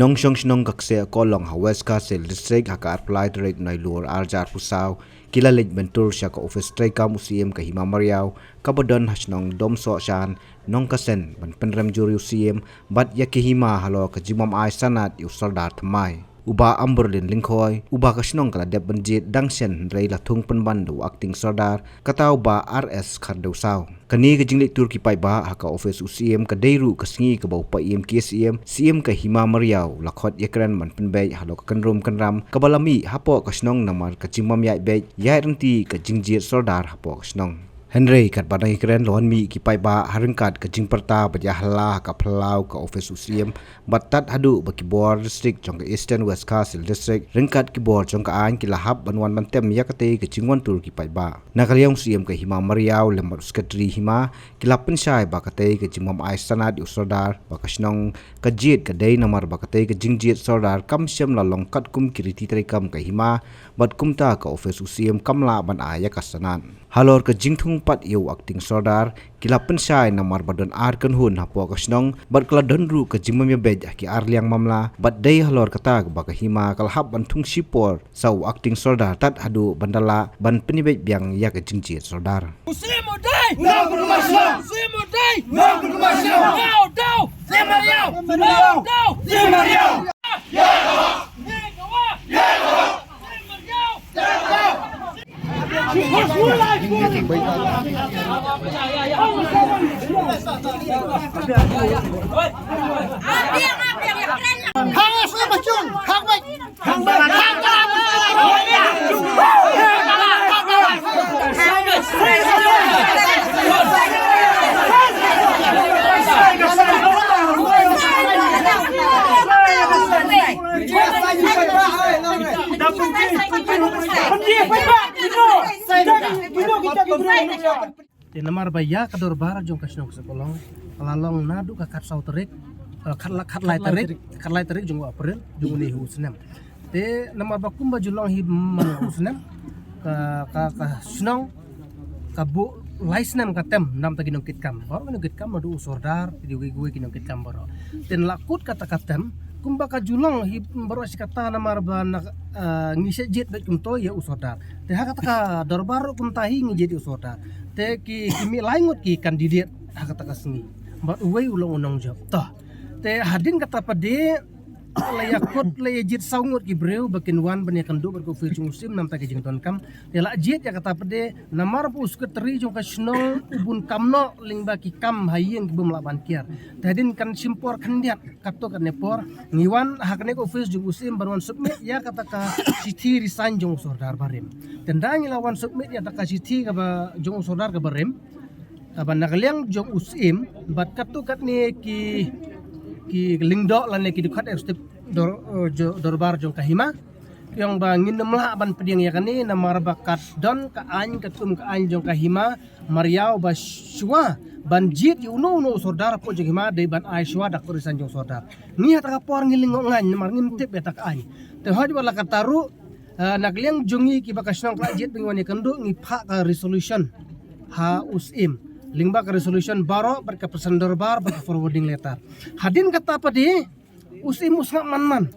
nong shong shnong kakse kolong ha West Castle district haka apply direct nai lur arjar pusaw kila lej bentur sya ka office tray kam UCM ka hima mariaw kabodon hasnong dom so shan nong kasen ban penrem juri UCM bat yakihima halo ka jimam ai sanat yu soldar thamai uba amberlin lingkhoi uba kasnong kala deb banjit dangsen rei la thung penban do acting sordar katau ba RS khardau saw kani ka jingli turki pai ba haka office UCM ka deiru ka sngi ka bau pa em KCM CM ka hima mariaw lakhot yakran man penbai halo ka kanrom kanram kabalami hapo kasnong namar ka jingmam yai be yai renti ka jingjit sordar hapo kasnong Henry kat badang ikren lohan mi kipai ba harengkat ke jing perta bajah hala ka plau ka office UCM batat hadu baki bor district jong ka Eastern West Castle district rengkat ki bor jong ka an ki lahap banwan bantem ya kate ke jingwan tur kipai ba nakaliang UCM ka hima mariaw lembar sekretari hima kilapen syai ba kate ke jingmam ai sanad usodar ba kasnong ka jit ka dei namar ba kate ke jingjit sordar kam syam la longkat kum kiriti trikam ka hima bat kumta ka office UCM kamla ban aya kasanan halor ke jingthung pat yu acting sordar kilapen syai namar badon ar kan hun hapo kasnong bat kala donru ke jingmam ya bej ki ar liang mamla bat dei halor kata ba ka hima kalhab ban thung sipor sau acting sordar tat hadu bandala ban penibej biang ya ke jingjit sordar Musimo dai no permasalahan Musimo dai no permasalahan dau dau semariau dau dau semariau ya Namar baya kador bara jong kasnong sekolong kalalong nadu ka kat sau terik kat lai terik jong april jong ni husnem te namar bakum bajulong hi man husnem ka snong ka bu laisnem ka tem nam ta ginong kitkam baro ginong kitkam madu sordar di gue ginong kitkam baro ten lakut kata katem kumba ka julong hi baro sikata namar ba ngise jet bet kumto ya usodar te hakata ka dorbaru kumtahi ngijet usodar te ki kimi laingut ki kandidat hakata ka sengi ba uwei ulong unong job toh te hadin kata pade layakot layajit saungut ki breu bakin wan bani kandu berko fucung musim nam ta ki jington kam te la jet ya kata pade namar pu sekretari jong ka snong ubun kamno lingba ki kam hayeng ki bum laban kiar te hadin kan simpor kandiat kato kan nepor ngiwan hakne ko office jong musim barwan submit ya kata ka sithi resign jong sordar barim tendang lawan submit ya ta ka sithi ka ba jong sordar ka barim aban nakaliang jong usim bat katu kat ni ki lingdo lan ki dukat step dorbar jong kahima yang bangin namla ban pediang ya kani namar bakat don ka an katum ka an jong kahima mariau baswa banjit uno sordar po jong hima de ban aiswa dak turisan jong sordar ni hata ka por ngiling ngan namar ngintip ya tak an te hoj bala kataru nakliang jongi ki bakasnong klajit bingwani kandu ngipha ka resolution ha usim lingba ka resolution baro berka pesan dorbar berka forwarding letter hadin kata apa di usim musnga man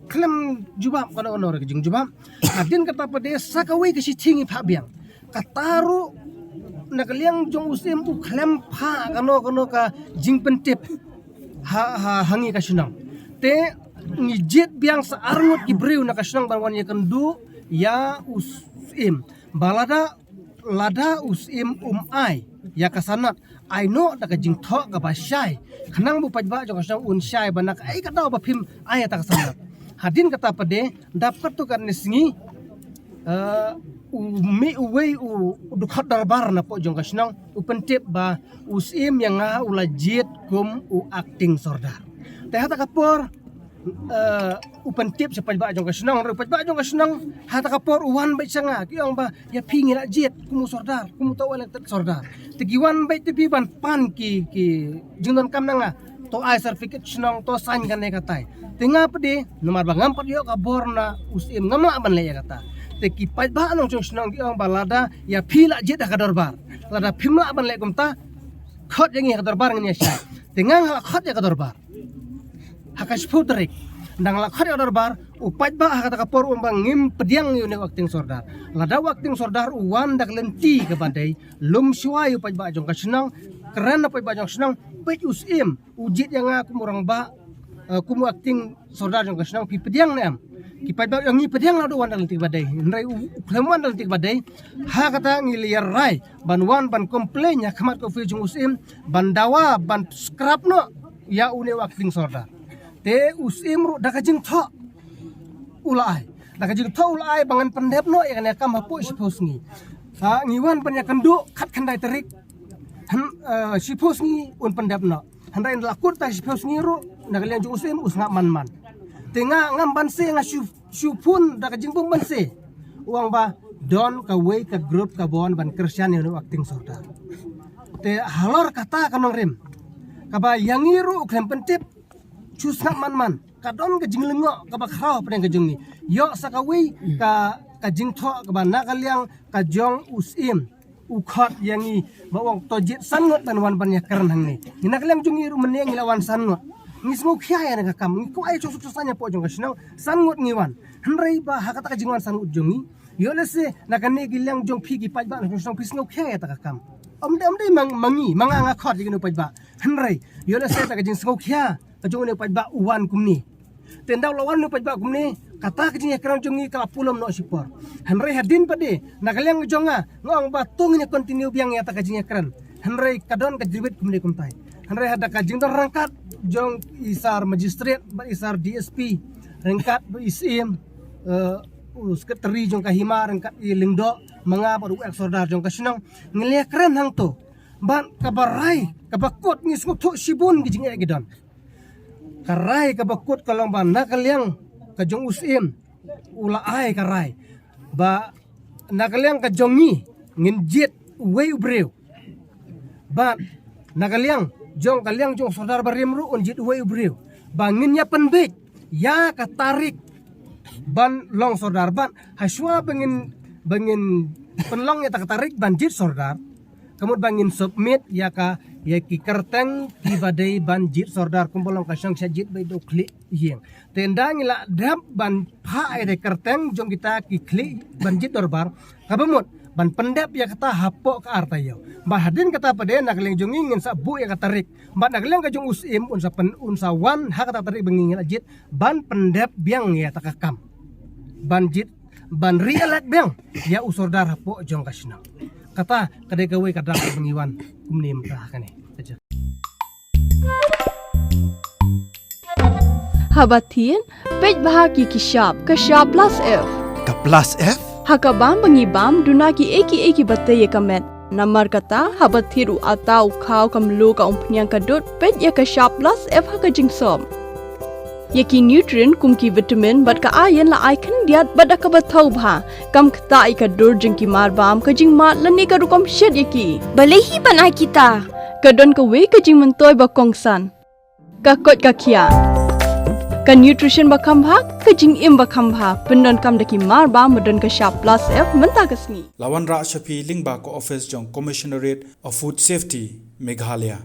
klem jubab kana ono rek jing jubab hadin kata apa di sakawi ke singi pha biang kataru nakaliang jong usim u klem pha kano ka jing pentip ha hangi ka sunang te ngijit biang saarngut ki breu nakasunang barwan ya kendu ya usim balada lada usim ai ya kasanat ai no da ka jing tho ka ba syai khanang bu pajba jong kasang un syai banak ai ka daw ba phim ai ta kasanat hadin kata pade dapat tu kan singi mi uwei u dukhat darbar na po jong kasang upentip ba usim yang nga ulajit kum u acting sordar teh ta kapor upan tip sa pajba jong kasnang hata kapor uwan bait sanga kiyong ba ya pingi na jet kumu sordar kumu taw electric sordar tigiwan bait tipi ban pan ki jingdon kam nanga to ai certificate snong to sign kan ne katay tinga pede nomar bangam pat yo ka borna usim ngamla ban le kata te ki pajba nong jong snong kiyong balada ya pila jet ka dorbar lada pimla ban le kumta khot yang ka dorbar ngnya sya tinga khot ya ka dorbar hakas putrik Ndang lakhat order bar upat ba kata kapor umbang ngim pediang yune wakting sordar. Lada wakting sordar uwan dak lenti ke badai lum syuai upat ba jong kasenang kerana upat ba jong senang pej usim ujit yang aku murang ba kumu wakting sordar jong kasenang pi pediang nem. Kipat ba yang ngi pediang ladu wan dak lenti badai. Nrai ukleman dak lenti badai ha kata ngiliar rai ban wan ban komplain ya kamat ko fi jong usim ban dawa ban scrap no ya une wakting sordar. Te usim ru dak jing tho ulai dak jing tho ulai bangan pendep no ya kan kam hapu sipos ngi ha ngiwan panya kendu khat khandai terik sipos ngi un pendep no handai lakut ta sipos ngi ru dak liang usim usnga man tengah ngam banse nga syupun dak jing pun banse uang ba don ka we ka grup ka bon ban Christian yo wakting sordar te halor kata kanong rim kaba yangiru klem pentip cusnga man kadon ke jing lengo kaba khrau pedang ke jing ni yo sakawi ka jing tho kaba nakaliang ka jong usim ukhat yangi bawang tojit sangot ban wan ban yakern hang ni nakaliang jung iru meneng lawan sangot ngismu khaya na kam ngi ko ay chosuk chosanya po jong kasnang sangot ngiwan hanrei ba hakata ka jingwan sangot jongi yo lese nakane gilang jong phigi paj ba nang pisngo khaya ta kam omde mangi manga khot jing no paj ba hanrei yo lese ta ka jing sangot khaya ka jong ne paj ba uwan kumni tendau lawan no paj ba kumni kata ka jing ekran jongi kala pulom no sipor hanrei hadin pade nakaliang jonga ngong ba tung ni continue biang ya ta ka jing ekran hanrei kadon ka jibit kumni kumtai hanrei hada ka jing rangkat jong isar magistrate ba isar DSP rengkat ba isim sekretari jong kahima rengkat ilingdo mga baru eksordar jong kasenang ngelia keren hang to ban kabarai kabakut ni sngutu sibun gijing egedon karai kabakut kalong ban nakaliang ka jong usim ula ai karai ba nakaliang ka jongi nginjit we ubreu ba nakaliang jong kaliang jong sordar barimru unjit we ubreu banginnya penbek ya katarik ban long sordar ban haswa bangin penlong ya katarik banjit sordar kemudian bangin submit ya ki kerteng ki badai banjit sordar kumpulong kasyang sajit bay do klik yeng tenda ngila dap ban pha ai de kerteng jong kita ki klik banjit dorbar kabamut ban pendep ya kata hapok ke artayo ba hadin kata pade nakling jong ingin sa bu ya katarik ba nakling ka jong usim unsa wan ha kata tarik bengingin ajit ban pendep biang ya takakam banjit ban rialak biang ya usordar hapok jong kasna kata kadai gawe kadang bengiwan kumni mentah kane aja Habatin pej bahagi kishap kashap plus F Ka plus F? Hakabam bangibam dunaki eki batay kamet. Namar kata habathiru atau kau kamlu ka umpnyang kadut pet ya ka sharp plus F haka jingsom. Yaki nutrient kumki vitamin bat ka ayan la icon diat bada ka bathau bha kam kata ika dur jingki marbam ka jingmat lani ka rukom shed yaki. Balehi banai kita. Kadon ka we ka jing mentoy ba kongsan. Ka kot ka kia. Ka nutrition bakam bha ka jing im bakam bha pendon kam daki marba medon ka sharp plus F menta kasni. Lawan Ra Shafi Lingba ko office jong Commissionerate of Food Safety Meghalaya.